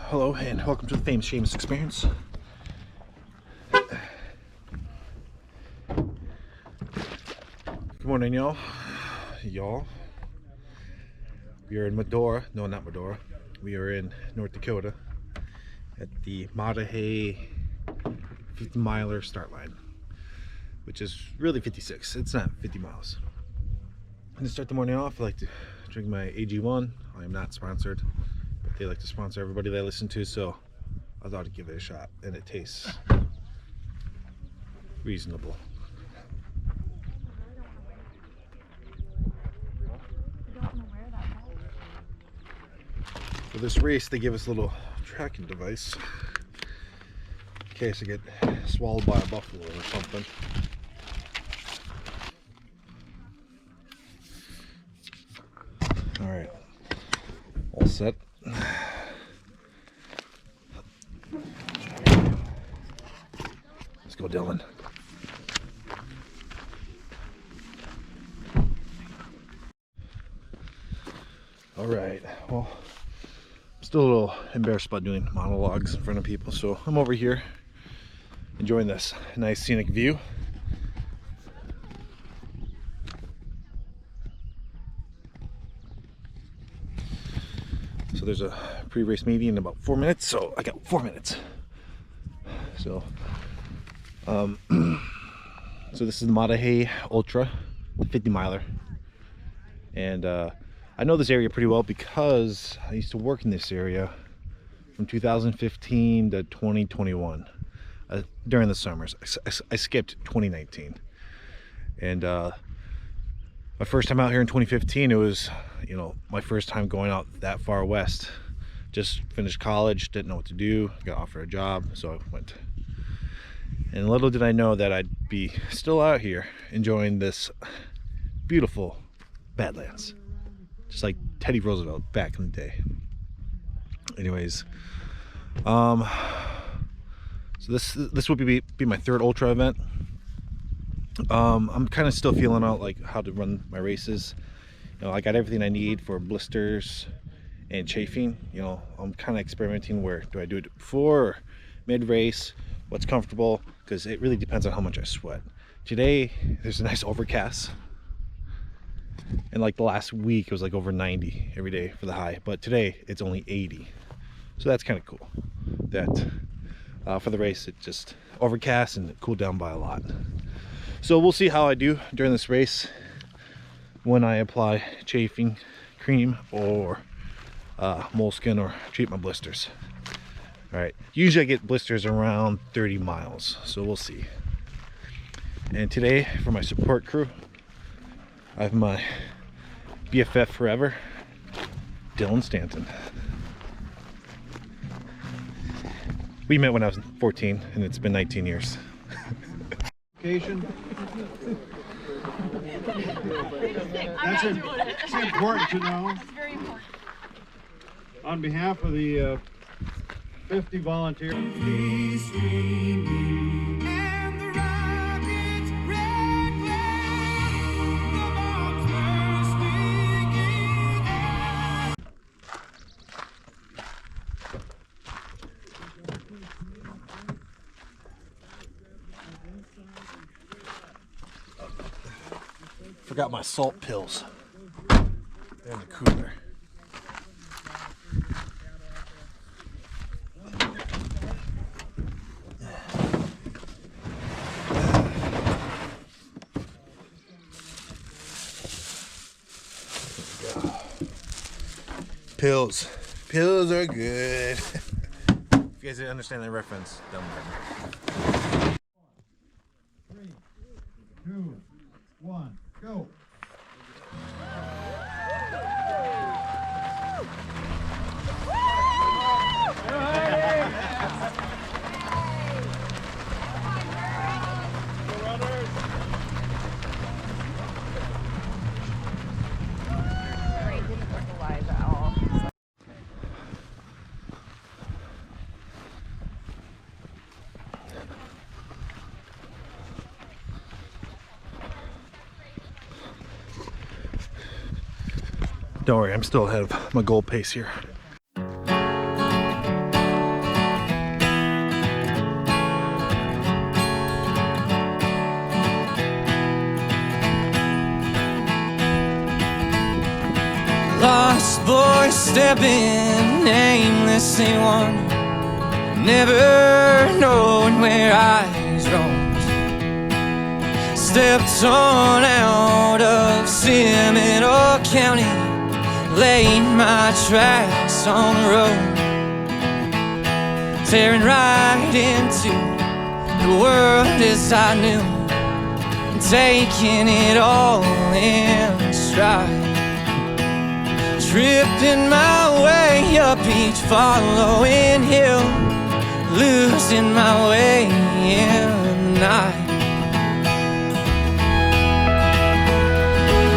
Hello and welcome to the famous Shamus experience. Good morning, y'all. We are in Medora. No, not Medora. We are in North Dakota at the Maay 50 miler start line, which is really 56. It's not 50 miles. I'm gonna start the morning off. I like to drink my AG1. I am not sponsored, but they like to sponsor everybody they listen to, so I thought I'd give it a shot, and it tastes reasonable. For this race, they give us a little tracking device in case I get swallowed by a buffalo or something. All right, all set. Let's go, Dylan. All right, well, I'm still a little embarrassed about doing monologues in front of people, so I'm over here enjoying this nice scenic view. So there's a pre-race meeting in about 4 minutes, so I got 4 minutes. So so this is the Maay Ultra, the 50 miler, and I know this area pretty well because I used to work in this area from 2015 to 2021 during the summers. I skipped 2019, and my first time out here in 2015, it was, you know, my first time going out that far west. Just finished college, didn't know what to do, got offered a job, so I went. And little did I know that I'd be still out here enjoying this beautiful Badlands, just like Teddy Roosevelt back in the day. Anyways, so this would be my third ultra event. I'm kind of still feeling out like how to run my races. You know, I got everything I need for blisters and chafing. You know, I'm kind of experimenting where do I do it before or mid race, what's comfortable, because it really depends on how much I sweat. Today there's a nice overcast, and like the last week it was like over 90 every day for the high, but today it's only 80, so that's kind of cool that for the race it just overcast and it cooled down by a lot. So we'll see how I do during this race when I apply chafing cream or moleskin or treat my blisters. All right, usually I get blisters around 30 miles, so we'll see. And today for my support crew, I have my BFF forever, Dylan Stanton. We met when I was 14 and it's been 19 years. That's it's important to know. It's very important. On behalf of the 50 volunteers. Forgot my salt pills. They're in the cooler. Pills. Pills are good. If you guys didn't understand that reference, don't worry. 3, 2, 1, go. Don't worry, I'm still ahead of my goal pace here. voice stepping aimlessly one, never knowing where eyes roamed. Stepped on out of Seminole County, laid my tracks on the road, tearing right into the world as I knew, taking it all in stride, tripping my way up each following hill, losing my way in the night.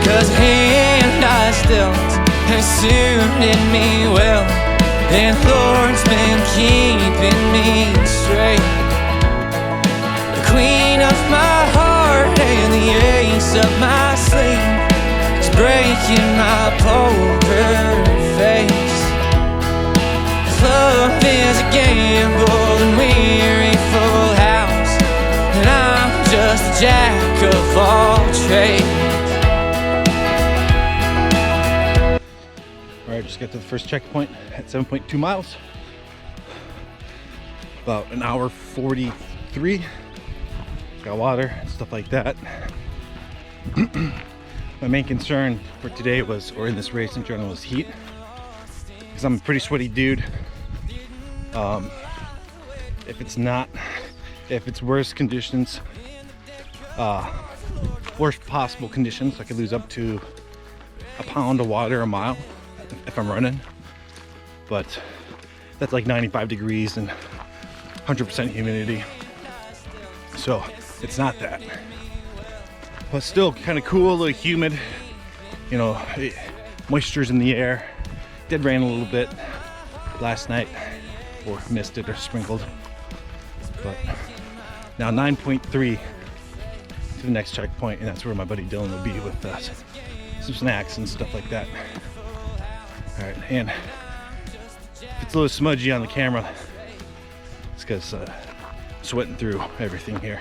'Cause hand I dealt has suited me well, and Lord's been keeping me straight. The queen of my heart and the ace up my sleeve is breaking my poker face. Love is a gamble and weary full house, and I'm just a jack of all trades. Alright, just got to the first checkpoint at 7.2 miles. About an hour 43. Got water and stuff like that. My main concern for today was, or in this race in general, was heat. Because I'm a pretty sweaty dude. If it's worst conditions, worst possible conditions, I could lose up to a pound of water a mile if I'm running, but that's like 95 degrees and 100% humidity, so it's not that, but still kind of cool, a little humid, you know, moisture's in the air. Did rain a little bit last night, or misted or sprinkled, but now 9.3 to the next checkpoint, and that's where my buddy Dylan will be with us, some snacks and stuff like that. All right, and if it's a little smudgy on the camera, it's because sweating through everything here.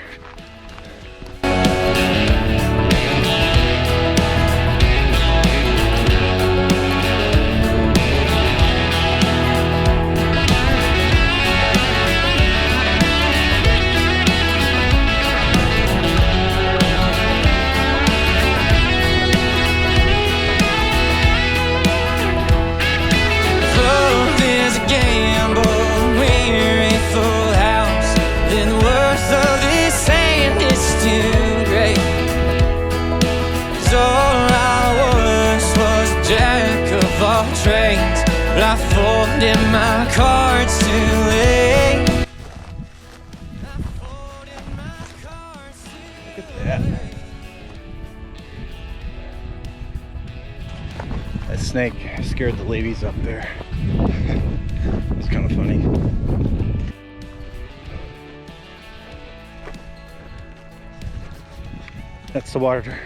Trades, but I folded my cards too late. Look at that. That snake scared the ladies up there. It's kind of funny. That's the water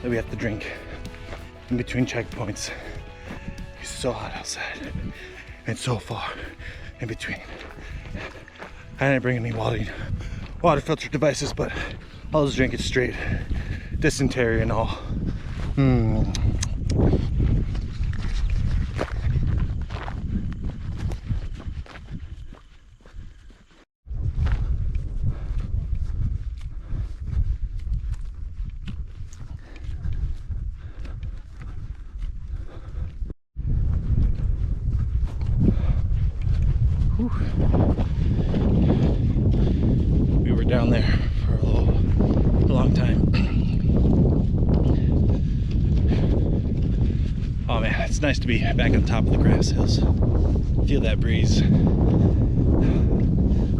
that we have to drink in between checkpoints. It's so hot outside and so far in between. I didn't bring any water filter devices, but I'll just drink it straight, dysentery and all. We were down there for a long time. Oh man, it's nice to be back on top of the grass hills. Feel that breeze. I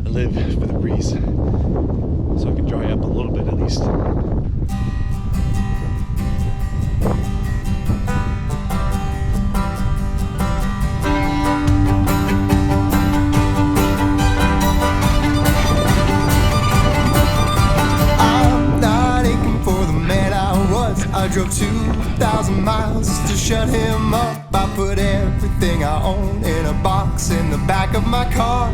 live for the breeze, so I can dry up a little bit at least. I drove 2,000 miles to shut him up. I put everything I own in a box in the back of my car.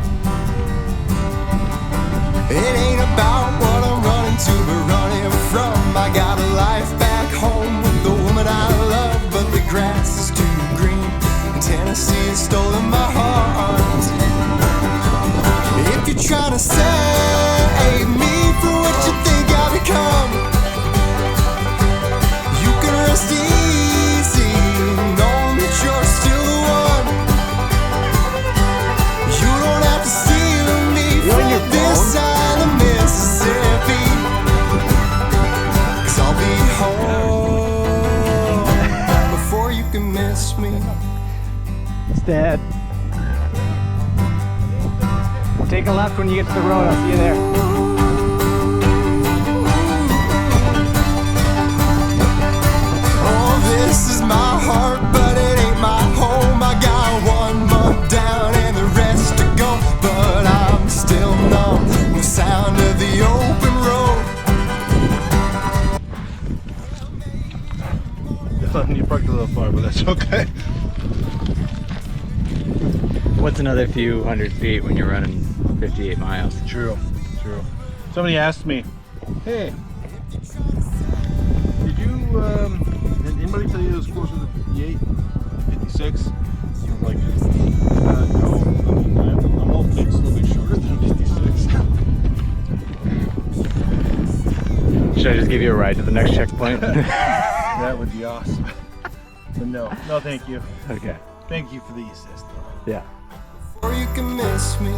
It ain't about what I'm running to, but running from. I got a life back home with the woman I love, but the grass is too green miss me. It's Dad. Take a left when you get to the road. I'll see you there. Oh, this is my heart, but it ain't my home. I got 1 month down and the rest to go, but I'm still numb. The sound of the open road. You parked a little far, but that's okay. What's another few hundred feet when you're running 58 miles? True. Somebody asked me, hey, did anybody tell you it was closer to 58, 56? I'm like, no, I'm hoping it's a little bit shorter than 56. Should I just give you a ride to the next checkpoint? That would be awesome. But no, thank you. Okay. Thank you for the assist, though. Yeah. Or you can miss me.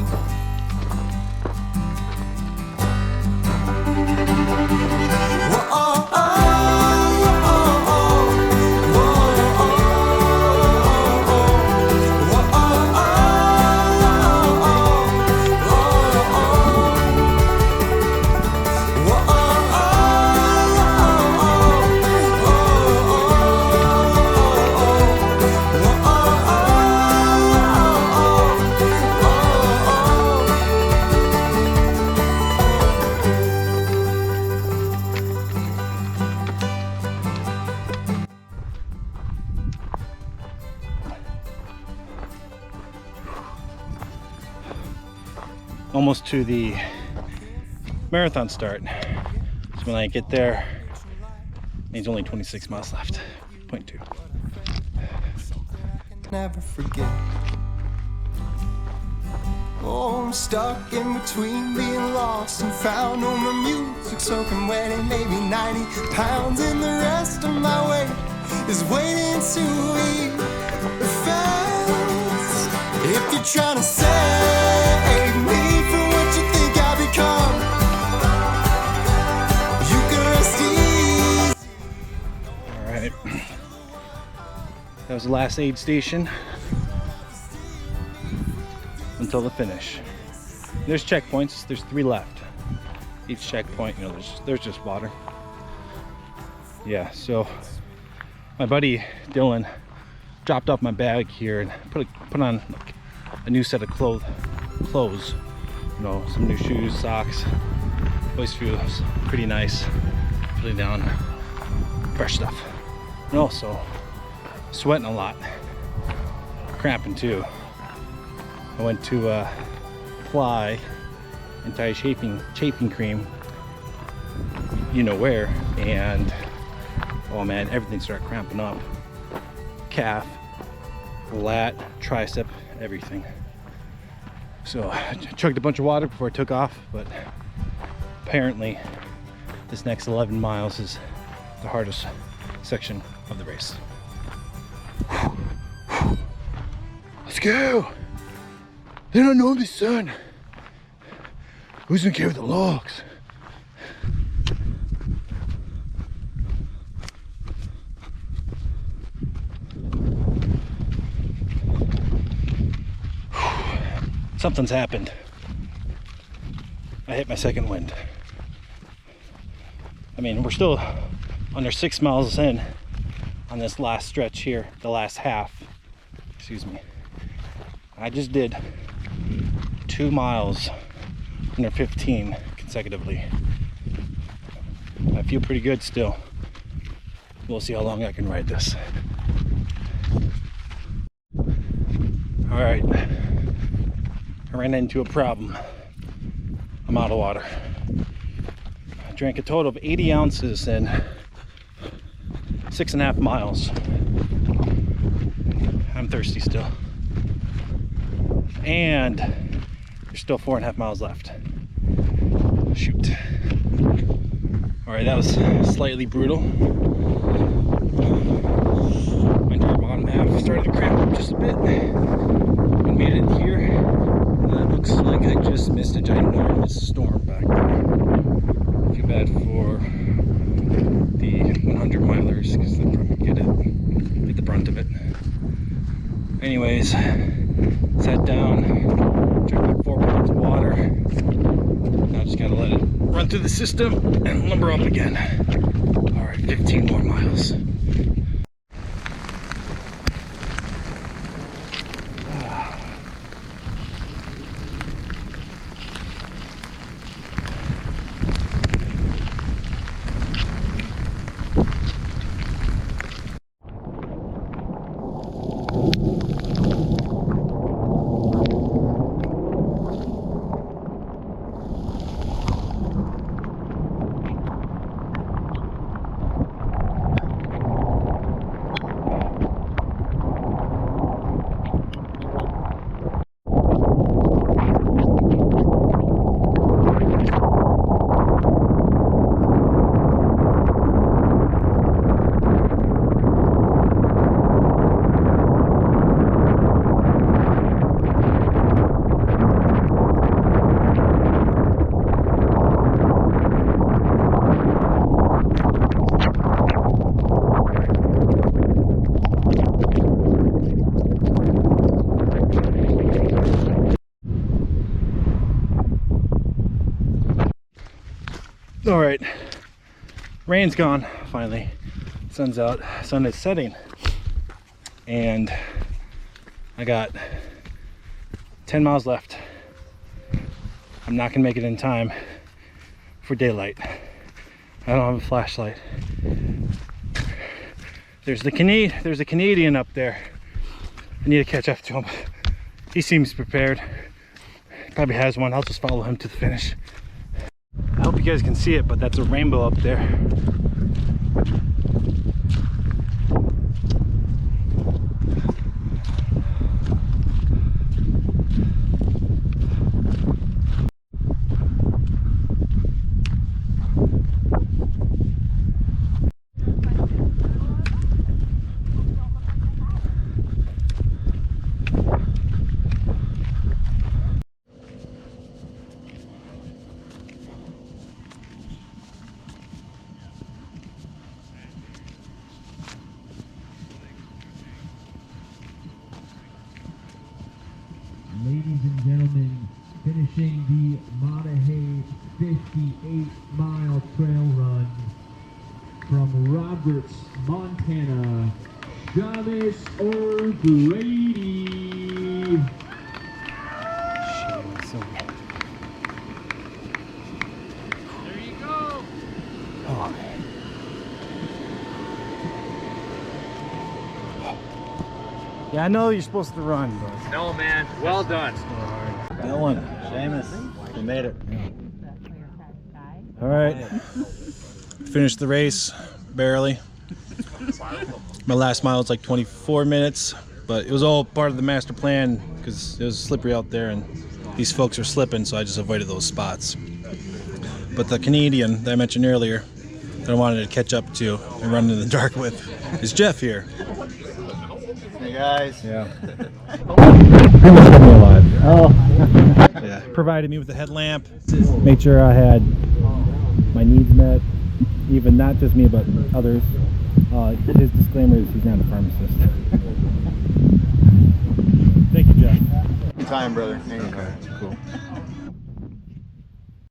Almost to the marathon start. So when I get there, there's only 26 miles left. 0.2. Never forget. Oh, I'm stuck in between being lost and found. No more music soaking wet and maybe 90 pounds, and the rest of my weight is waiting to be found. If you're trying to save me from what you think I've become, you can rest easy. All right. That was the last aid station until the finish. There's checkpoints. There's 3 left. Each checkpoint, you know, there's just water. Yeah. So my buddy Dylan dropped off my bag here and put on like a new set of clothes. You know, some new shoes, socks. Always feels pretty nice putting down fresh stuff. And also sweating a lot, cramping too. I went to apply anti-chafing cream, you know where, and oh man, everything started cramping up. Calf, lat, tricep, everything. So I chugged a bunch of water before I took off, but apparently this next 11 miles is the hardest section of the race. Let's go! They don't know the sun. Who's gonna carry the logs? Something's happened. I hit my second wind. I mean, we're still under 6 miles in on this last stretch here, the last half. Excuse me. I just did 2 miles under 15 consecutively. I feel pretty good still. We'll see how long I can ride this. All right. I ran into a problem. I'm out of water. I drank a total of 80 ounces in 6.5 miles. I'm thirsty still. And there's still 4.5 miles left. Shoot. All right, that was slightly brutal. My entire bottom half started to cramp up just a bit. We made it here. That looks like I just missed a ginormous storm back there. I feel bad for the 100 milers because they'll probably get the brunt of it. Anyways, sat down, drank like 4 pounds of water. Now I just gotta let it run through the system and lumber up again. All right, 15 more miles. All right, rain's gone finally. Sun's out, sun is setting, and I got 10 miles left. I'm not gonna make it in time for daylight. I don't have a flashlight. There's a Canadian up there. I need to catch up to him. He seems prepared. Probably has one. I'll just follow him to the finish. I hope you guys can see it, but that's a rainbow up there. Ladies and gentlemen, finishing the Maay 58-mile trail run from Roberts, Montana, Shamus O'Grady. There you go. Oh. Yeah, I know you're supposed to run, but No, man. Well done. that one. Shamus, we made it. All right, finished the race barely. My last mile was like 24 minutes, but it was all part of the master plan because it was slippery out there and these folks are slipping, so I just avoided those spots. But the Canadian that I mentioned earlier that I wanted to catch up to and run in the dark with is Jeff here. Hey guys. Yeah. Pretty much kept me alive. Oh. Yeah. Provided me with a headlamp. Made sure I had my needs met. Even not just me, but others. His disclaimer is he's not a pharmacist. Thank you, Jeff. Time, brother. Anytime. Cool.